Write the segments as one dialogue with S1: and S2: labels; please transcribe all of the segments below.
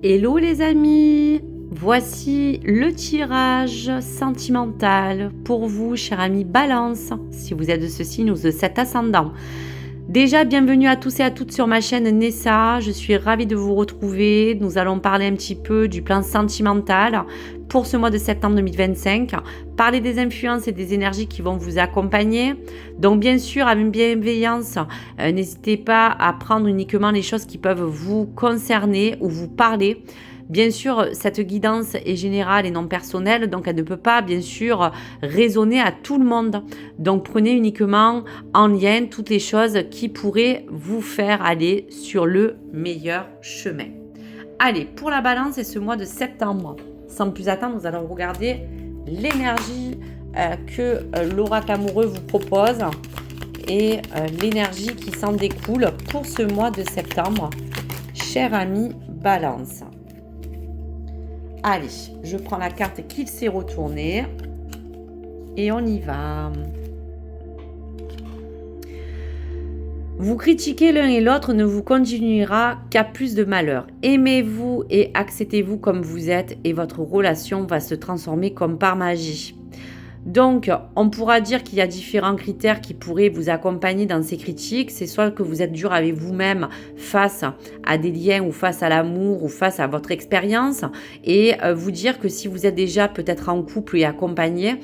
S1: Hello les amis, voici le tirage sentimental pour vous, cher ami Balance, si vous êtes de ce signe ou de cet ascendant. Déjà, bienvenue à tous et à toutes sur ma chaîne Nessa, je suis ravie de vous retrouver. Nous allons parler un petit peu du plan sentimental pour ce mois de septembre 2025, parler des influences et des énergies qui vont vous accompagner. Donc bien sûr, avec bienveillance, n'hésitez pas à prendre uniquement les choses qui peuvent vous concerner ou vous parler. Bien sûr, cette guidance est générale et non personnelle, donc elle ne peut pas, bien sûr, résonner à tout le monde. Donc prenez uniquement en lien toutes les choses qui pourraient vous faire aller sur le meilleur chemin. Allez, pour la balance et ce mois de septembre, sans plus attendre, nous allons regarder l'énergie que l'oracle amoureux vous propose et l'énergie qui s'en découle pour ce mois de septembre. Cher ami Balance. Allez, je prends la carte qu'il s'est retournée et on y va. Vous critiquer l'un et l'autre ne vous conduira qu'à plus de malheur. Aimez-vous et acceptez-vous comme vous êtes et votre relation va se transformer comme par magie. Donc, on pourra dire qu'il y a différents critères qui pourraient vous accompagner dans ces critiques. C'est soit que vous êtes dur avec vous-même face à des liens ou face à l'amour ou face à votre expérience et vous dire que si vous êtes déjà peut-être en couple et accompagné,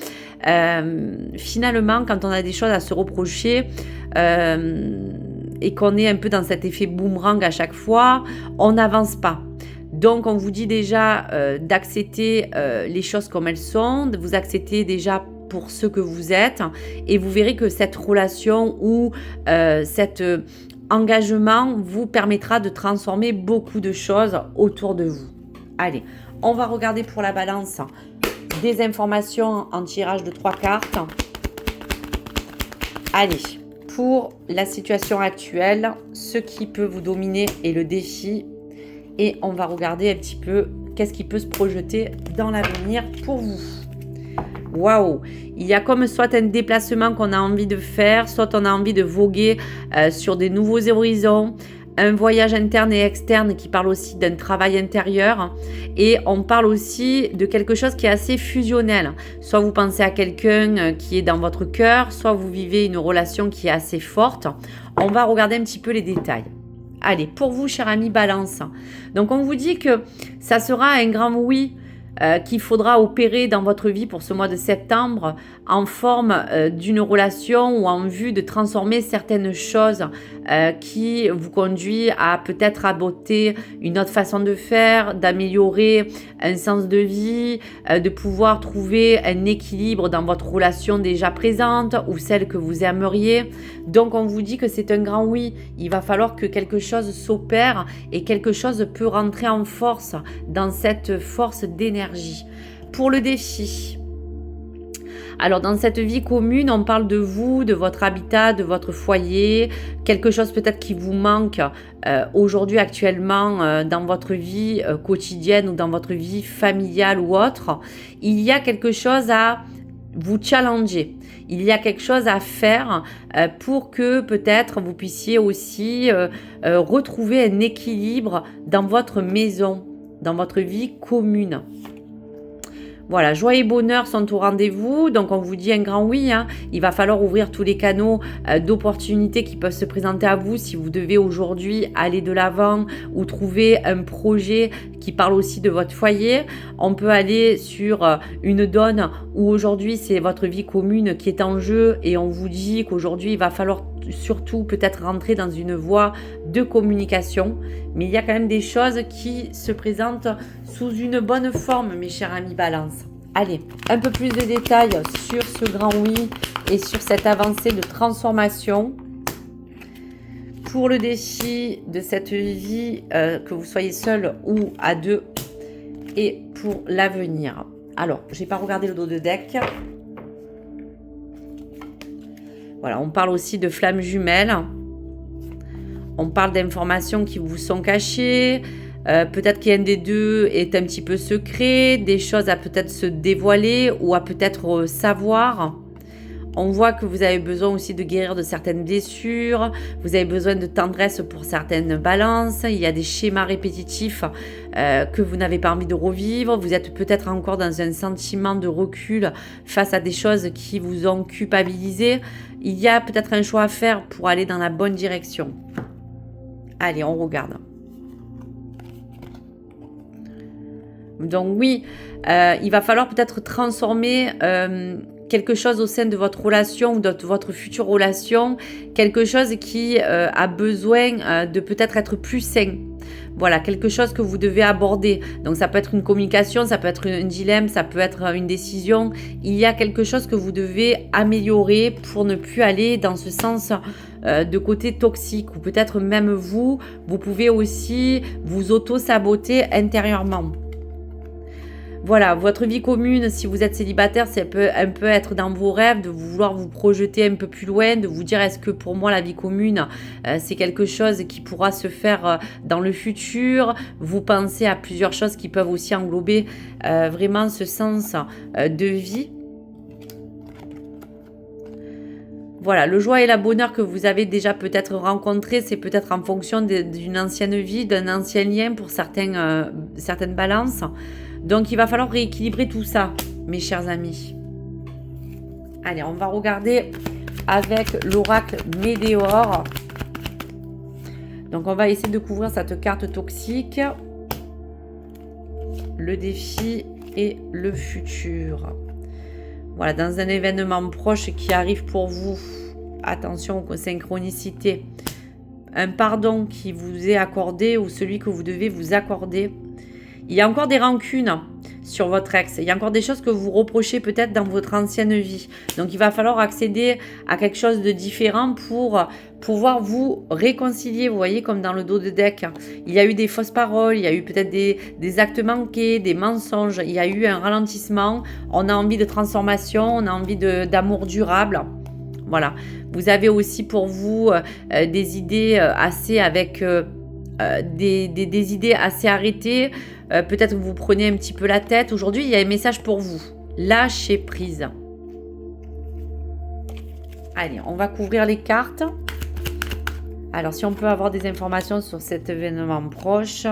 S1: finalement, quand on a des choses à se reprocher et qu'on est un peu dans cet effet boomerang à chaque fois, on n'avance pas. Donc, on vous dit déjà d'accepter les choses comme elles sont, de vous accepter déjà pour ce que vous êtes et vous verrez que cette relation ou cet engagement vous permettra de transformer beaucoup de choses autour de vous. Allez, on va regarder pour la balance des informations en tirage de 3 cartes. Allez, pour la situation actuelle, ce qui peut vous dominer est le défi. Et on va regarder un petit peu qu'est-ce qui peut se projeter dans l'avenir pour vous. Waouh! Il y a comme soit un déplacement qu'on a envie de faire, soit on a envie de voguer sur des nouveaux horizons, un voyage interne et externe qui parle aussi d'un travail intérieur. Et on parle aussi de quelque chose qui est assez fusionnel. Soit vous pensez à quelqu'un qui est dans votre cœur, soit vous vivez une relation qui est assez forte. On va regarder un petit peu les détails. Allez, pour vous, cher ami Balance. Donc, on vous dit que ça sera un grand oui qu'il faudra opérer dans votre vie pour ce mois de septembre en forme d'une relation ou en vue de transformer certaines choses qui vous conduisent à peut-être adopter une autre façon de faire, d'améliorer un sens de vie, de pouvoir trouver un équilibre dans votre relation déjà présente ou celle que vous aimeriez. Donc on vous dit que c'est un grand oui. Il va falloir que quelque chose s'opère et quelque chose peut rentrer en force dans cette force d'énergie. Pour le défi. Alors dans cette vie commune, on parle de vous, de votre habitat, de votre foyer, quelque chose peut-être qui vous manque aujourd'hui actuellement dans votre vie quotidienne ou dans votre vie familiale ou autre. Il y a quelque chose à vous challenger. Il y a quelque chose à faire pour que peut-être vous puissiez aussi retrouver un équilibre dans votre maison, dans votre vie commune. Voilà, joie et bonheur sont au rendez-vous, donc on vous dit un grand oui. Il va falloir ouvrir tous les canaux d'opportunités qui peuvent se présenter à vous si vous devez aujourd'hui aller de l'avant ou trouver un projet qui parle aussi de votre foyer. On peut aller sur une donne où aujourd'hui c'est votre vie commune qui est en jeu et on vous dit qu'aujourd'hui il va falloir surtout peut-être rentrer dans une voie de communication, mais il y a quand même des choses qui se présentent sous une bonne forme, mes chers amis Balance. Allez, un peu plus de détails sur ce grand oui et sur cette avancée de transformation. Pour le défi de cette vie, que vous soyez seul ou à deux, et pour l'avenir. Alors, je n'ai pas regardé le dos de deck. Voilà, on parle aussi de flammes jumelles. On parle d'informations qui vous sont cachées. Peut-être qu'un des deux est un petit peu secret. Des choses à peut-être se dévoiler ou à peut-être savoir. On voit que vous avez besoin aussi de guérir de certaines blessures, vous avez besoin de tendresse pour certaines balances, il y a des schémas répétitifs que vous n'avez pas envie de revivre, vous êtes peut-être encore dans un sentiment de recul face à des choses qui vous ont culpabilisé. Il y a peut-être un choix à faire pour aller dans la bonne direction. Allez, on regarde. Donc oui, il va falloir peut-être transformer quelque chose au sein de votre relation ou de votre future relation, quelque chose qui a besoin de peut-être être plus sain. Voilà, quelque chose que vous devez aborder. Donc ça peut être une communication, ça peut être un dilemme, ça peut être une décision. Il y a quelque chose que vous devez améliorer pour ne plus aller dans ce sens de côté toxique. Ou peut-être même vous pouvez aussi vous auto-saboter intérieurement. Voilà, votre vie commune, si vous êtes célibataire, ça peut un peu être dans vos rêves, de vouloir vous projeter un peu plus loin, de vous dire est-ce que pour moi la vie commune, c'est quelque chose qui pourra se faire dans le futur. Vous pensez à plusieurs choses qui peuvent aussi englober vraiment ce sens de vie. Voilà, le joie et le bonheur que vous avez déjà peut-être rencontré, c'est peut-être en fonction d'une ancienne vie, d'un ancien lien pour certaines balances. Donc, il va falloir rééquilibrer tout ça, mes chers amis. Allez, on va regarder avec l'oracle Météore. Donc, on va essayer de couvrir cette carte toxique, le défi et le futur. Voilà, dans un événement proche qui arrive pour vous, attention aux synchronicités. Un pardon qui vous est accordé ou celui que vous devez vous accorder. Il y a encore des rancunes sur votre ex. Il y a encore des choses que vous reprochez peut-être dans votre ancienne vie. Donc, il va falloir accéder à quelque chose de différent pour pouvoir vous réconcilier. Vous voyez, comme dans le dos de deck. Il y a eu des fausses paroles, il y a eu peut-être des actes manqués, des mensonges. Il y a eu un ralentissement. On a envie de transformation, on a envie d'amour durable. Voilà. Vous avez aussi pour vous des idées assez avec... des idées assez arrêtées. Peut-être que vous prenez un petit peu la tête. Aujourd'hui, il y a un message pour vous. Lâchez prise. Allez, on va couvrir les cartes. Alors, si on peut avoir des informations sur cet événement proche,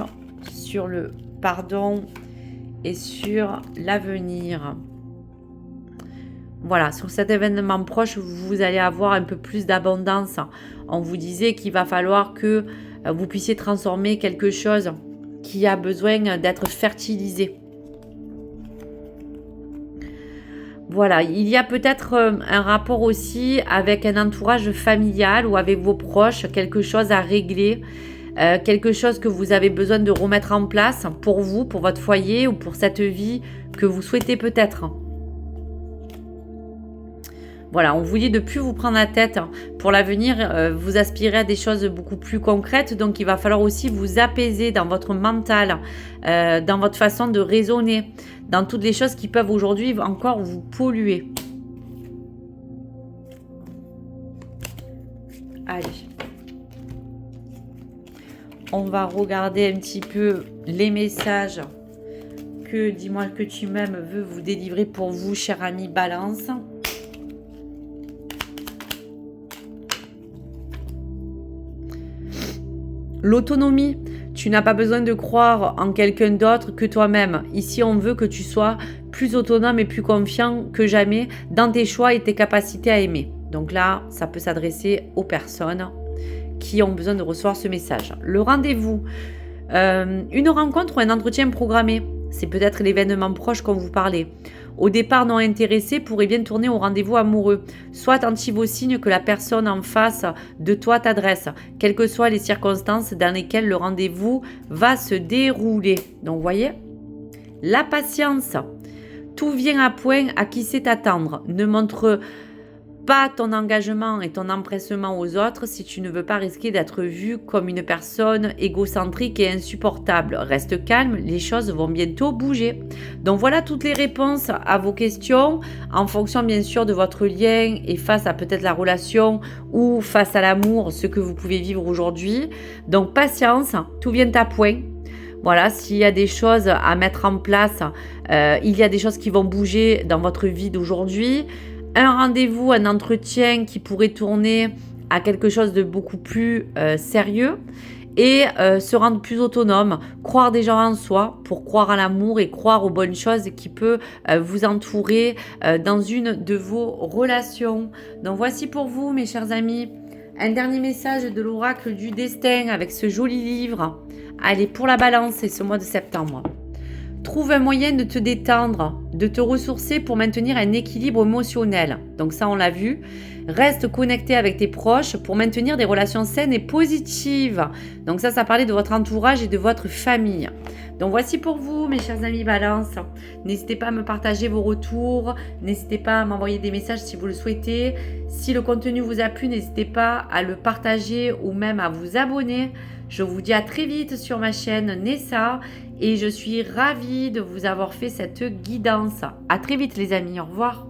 S1: sur le pardon et sur l'avenir. Voilà, sur cet événement proche, vous allez avoir un peu plus d'abondance. On vous disait qu'il va falloir que vous puissiez transformer quelque chose qui a besoin d'être fertilisé. Voilà, il y a peut-être un rapport aussi avec un entourage familial ou avec vos proches, quelque chose à régler, quelque chose que vous avez besoin de remettre en place pour vous, pour votre foyer ou pour cette vie que vous souhaitez peut-être. Voilà, on vous dit de ne plus vous prendre la tête. Pour l'avenir, vous aspirez à des choses beaucoup plus concrètes. Donc, il va falloir aussi vous apaiser dans votre mental, dans votre façon de raisonner, dans toutes les choses qui peuvent aujourd'hui encore vous polluer. Allez. On va regarder un petit peu les messages que Dis-moi que tu m'aimes veut vous délivrer pour vous, cher ami Balance. L'autonomie, tu n'as pas besoin de croire en quelqu'un d'autre que toi-même. Ici, on veut que tu sois plus autonome et plus confiant que jamais dans tes choix et tes capacités à aimer. Donc là, ça peut s'adresser aux personnes qui ont besoin de recevoir ce message. Le rendez-vous, une rencontre ou un entretien programmé, c'est peut-être l'événement proche qu'on vous parlait. Au départ non intéressé pourrait bien tourner au rendez-vous amoureux. Sois attentive aux signes que la personne en face de toi t'adresse, quelles que soient les circonstances dans lesquelles le rendez-vous va se dérouler. Donc, vous voyez, la patience. Tout vient à point à qui sait attendre. Ne montre pas ton engagement et ton empressement aux autres si tu ne veux pas risquer d'être vu comme une personne égocentrique et insupportable. Reste calme, les choses vont bientôt bouger. Donc voilà toutes les réponses à vos questions en fonction bien sûr de votre lien et face à peut-être la relation ou face à l'amour, ce que vous pouvez vivre aujourd'hui. Donc patience, tout vient à point. Voilà, s'il y a des choses à mettre en place, il y a des choses qui vont bouger dans votre vie d'aujourd'hui. un rendez-vous, un entretien qui pourrait tourner à quelque chose de beaucoup plus sérieux et se rendre plus autonome, croire déjà en soi pour croire à l'amour et croire aux bonnes choses qui peut vous entourer dans une de vos relations. Donc voici pour vous, mes chers amis, un dernier message de l'oracle du destin avec ce joli livre. Allez, pour la balance et ce mois de septembre. Trouve un moyen de te détendre, de te ressourcer pour maintenir un équilibre émotionnel. Donc ça, on l'a vu. Reste connecté avec tes proches pour maintenir des relations saines et positives. Donc ça parlait de votre entourage et de votre famille. Donc voici pour vous, mes chers amis Balance. N'hésitez pas à me partager vos retours. N'hésitez pas à m'envoyer des messages si vous le souhaitez. Si le contenu vous a plu, n'hésitez pas à le partager ou même à vous abonner. Je vous dis à très vite sur ma chaîne Nessa et je suis ravie de vous avoir fait cette guidance. À très vite les amis, au revoir.